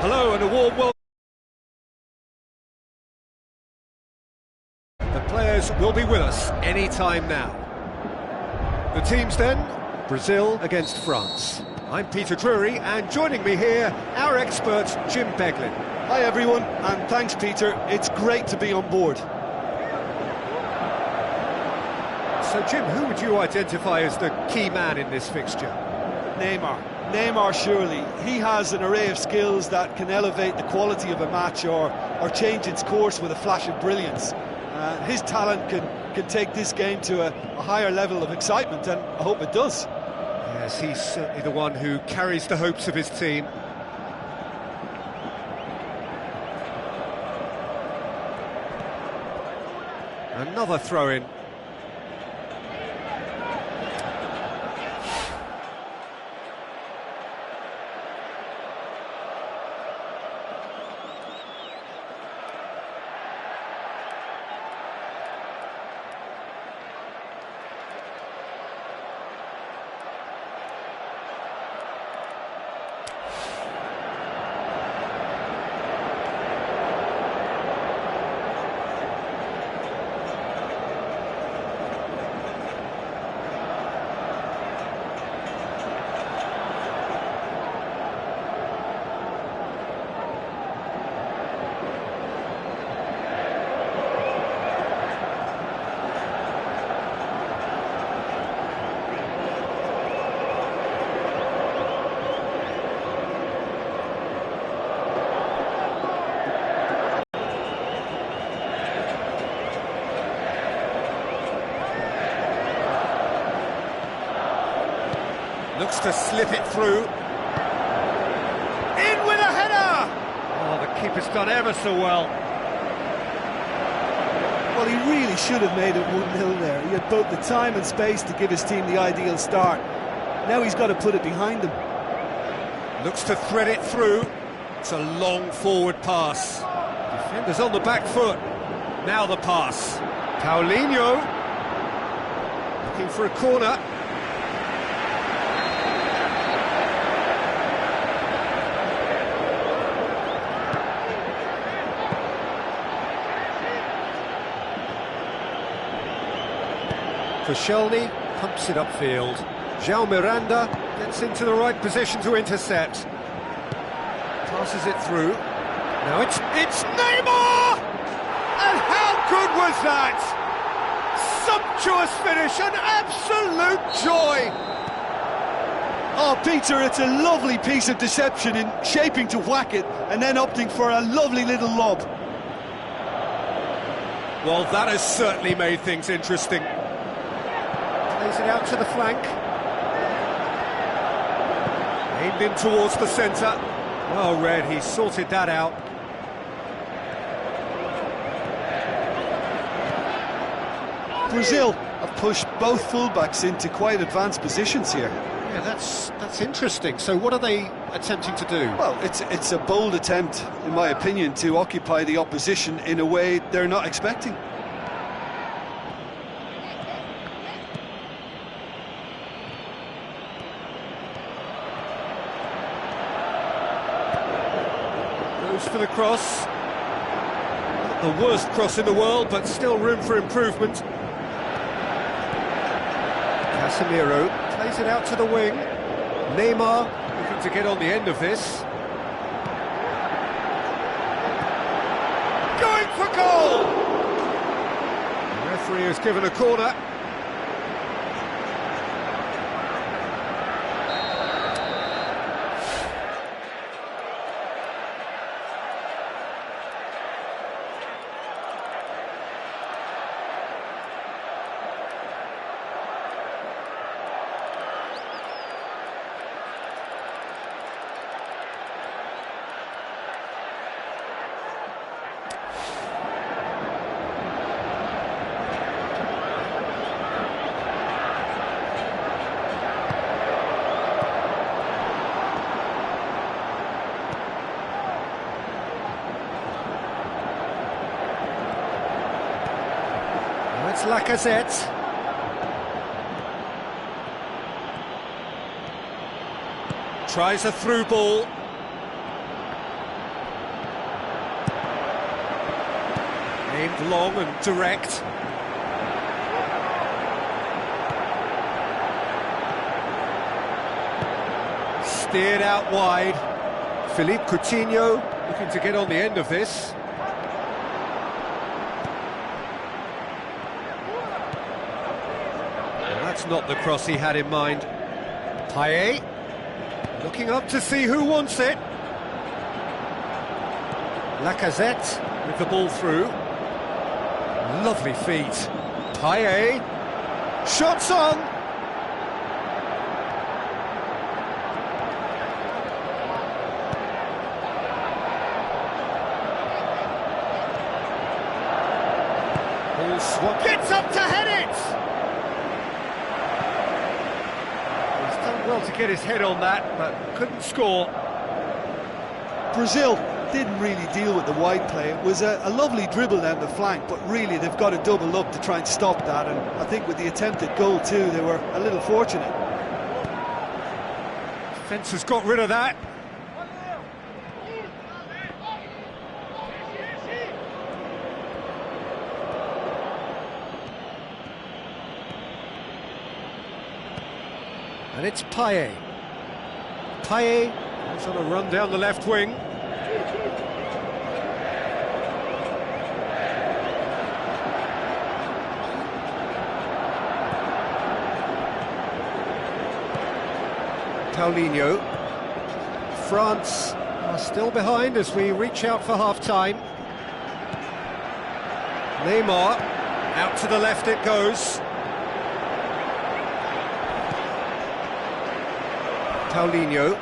Hello and a warm welcome. The players will be with us any time now. The teams then, Brazil against France. I'm Peter Drury, and joining me here, our expert Jim Beglin. Hi everyone, and thanks Peter, it's great to be on board. So Jim, who would you identify as the key man in this fixture? Neymar surely. He has an array of skills that can elevate the quality of a match or change its course with a flash of brilliance. His talent can take this game to a higher level of excitement, and I hope it does. Yes, he's certainly the one who carries the hopes of his team. Another throw-in. Looks to slip it through. In with a header! Oh, the keeper's done ever so well. Well, he really should have made it 1-0 there. He had both the time and space to give his team the ideal start. Now he's got to put it behind him. Looks to thread it through. It's a long forward pass. Defender's on the back foot. Now the pass. Paulinho. Looking for a corner. Koscielny pumps it upfield. João Miranda gets into the right position to intercept. Passes it through. Now it's Neymar! And how good was that? Sumptuous finish, an absolute joy! Oh, Peter, it's a lovely piece of deception in shaping to whack it and then opting for a lovely little lob. Well, that has certainly made things interesting. Plays it out to the flank. Aimed in towards the centre. Well read, he sorted that out. Brazil have pushed both fullbacks into quite advanced positions here. Yeah, that's interesting. So what are they attempting to do? Well, it's a bold attempt, in my opinion, to occupy the opposition in a way they're not expecting. Goes for the cross. Not the worst cross in the world, but still room for improvement. Casemiro plays it out to the wing. Neymar looking to get on the end of this. Going for goal! The referee has given a corner. It's Lacazette. Tries a through ball. Aimed long and direct. Steered out wide. Philippe Coutinho looking to get on the end of this. Well, that's not the cross he had in mind. Payet looking up to see who wants it. Lacazette with the ball through. Lovely feet. Payet. Shots on. Ball swung. Gets up to head it. He's done well to get his head on that, but couldn't score. Brazil didn't really deal with the wide play. It was a lovely dribble down the flank, but really they've got to double up to try and stop that, and I think with the attempted goal too, they were a little fortunate. Defence has got rid of that. And it's Payet. Payet is on a run down the left wing. Paulinho. France are still behind as we reach out for half-time. Neymar, out to the left it goes. Paulinho.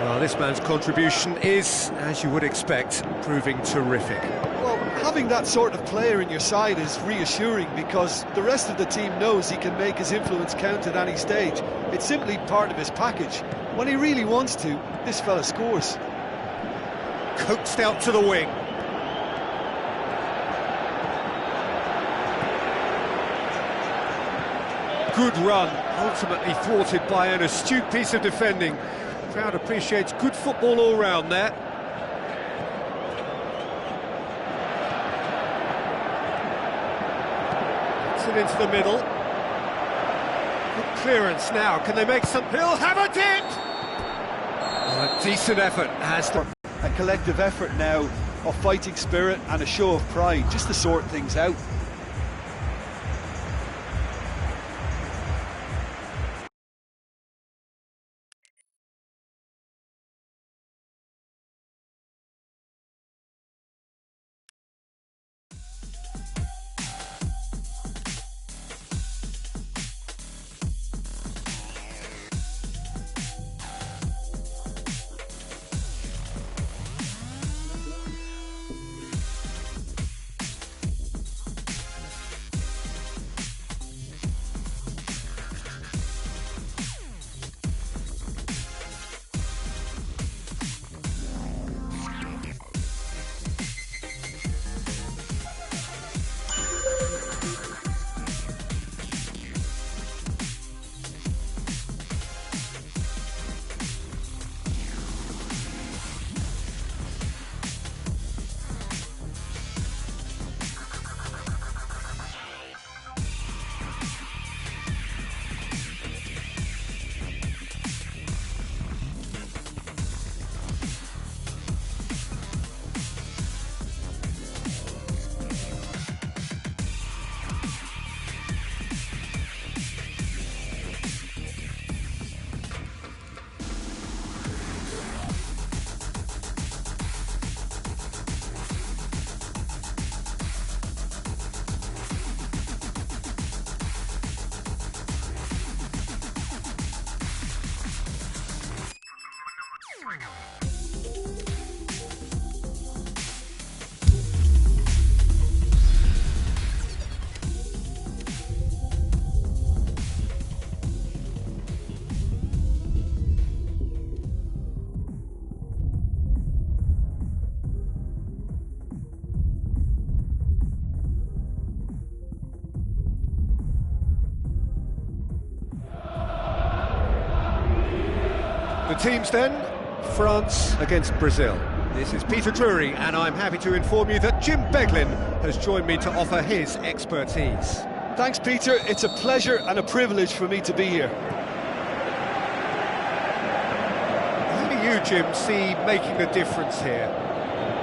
Well, this man's contribution is, as you would expect, proving terrific. Well, having that sort of player in your side is reassuring because the rest of the team knows he can make his influence count at any stage. It's simply part of his package. When he really wants to, this fella scores. Coaxed out to the wing. Good run, ultimately thwarted by an astute piece of defending. The crowd appreciates good football all round there. Gets it into the middle. Good clearance now. Can they make some? He'll have a dip! Oh, a decent effort has to. A collective effort now of fighting spirit and a show of pride, just to sort things out. The teams then, France against Brazil. This is Peter Drury, and I'm happy to inform you that Jim Beglin has joined me to offer his expertise. Thanks, Peter. It's a pleasure and a privilege for me to be here. Who do you, Jim, see making the difference here?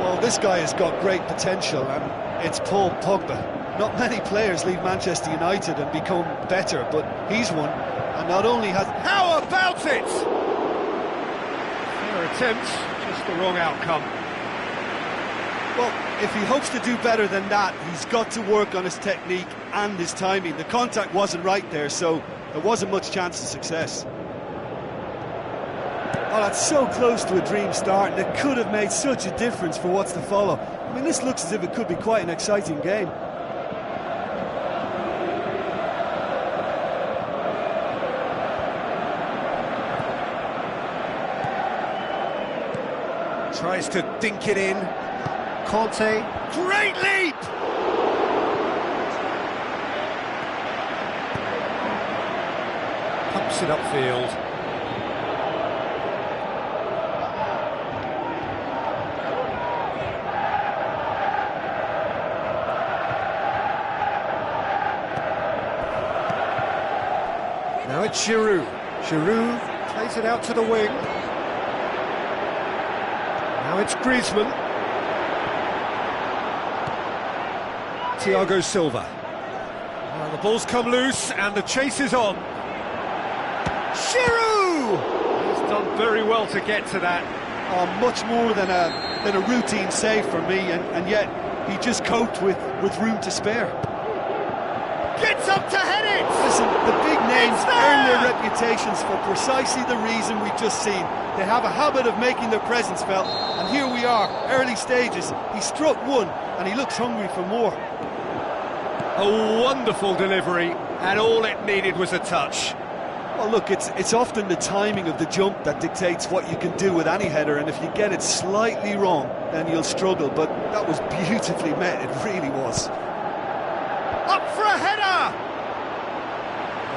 Well, this guy has got great potential, and it's Paul Pogba. Not many players leave Manchester United and become better, but he's one, and not only has... How about it? Fair attempt, just the wrong outcome. Well, if he hopes to do better than that, he's got to work on his technique and his timing. The contact wasn't right there, so there wasn't much chance of success. Oh, that's so close to a dream start, and it could have made such a difference for what's to follow. I mean, this looks as if it could be quite an exciting game. Tries to dink it in. Conte, great leap! Pumps it upfield. Now it's Giroud. Giroud plays it out to the wing. Now it's Griezmann. Thiago Silva. Well, the ball's come loose and the chase is on. Giroud! He's done very well to get to that. Oh, much more than a routine save for me, and yet he just coped with room to spare. Gets up to head it! Listen, the big names earn their reputations for precisely the reason we've just seen. They have a habit of making their presence felt, and here we are, early stages. He struck one, and he looks hungry for more. A wonderful delivery, and all it needed was a touch. Well, look, it's often the timing of the jump that dictates what you can do with any header, and if you get it slightly wrong, then you'll struggle, but that was beautifully met, it really was. Up for a header!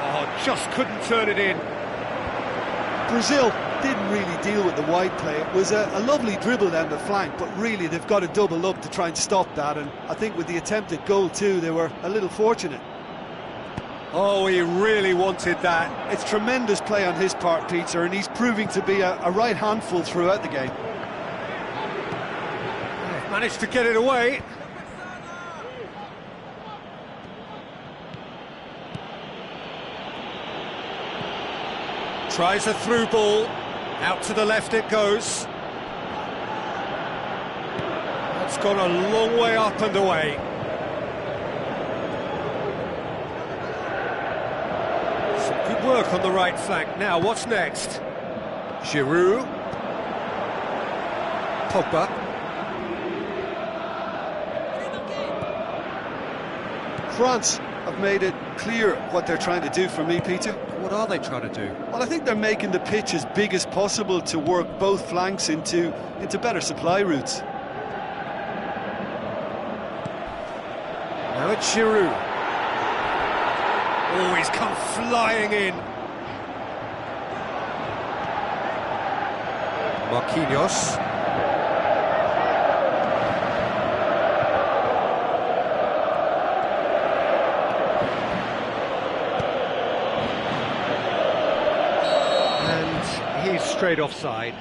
Oh, just couldn't turn it in. Brazil didn't really deal with the wide play. It was a lovely dribble down the flank, but really they've got to double up to try and stop that, and I think with the attempted goal too, they were a little fortunate. Oh, he really wanted that. It's tremendous play on his part, Peter, and he's proving to be a right handful throughout the game. Managed to get it away. Tries a through ball, out to the left it goes. That's gone a long way up and away. Some good work on the right flank. Now, what's next? Giroud. Pogba. France have made it clear what they're trying to do for me, Peter. What are they trying to do? Well, I think they're making the pitch as big as possible to work both flanks into better supply routes. Now it's Giroud. Oh, he's come flying in. Marquinhos. He's straight offside.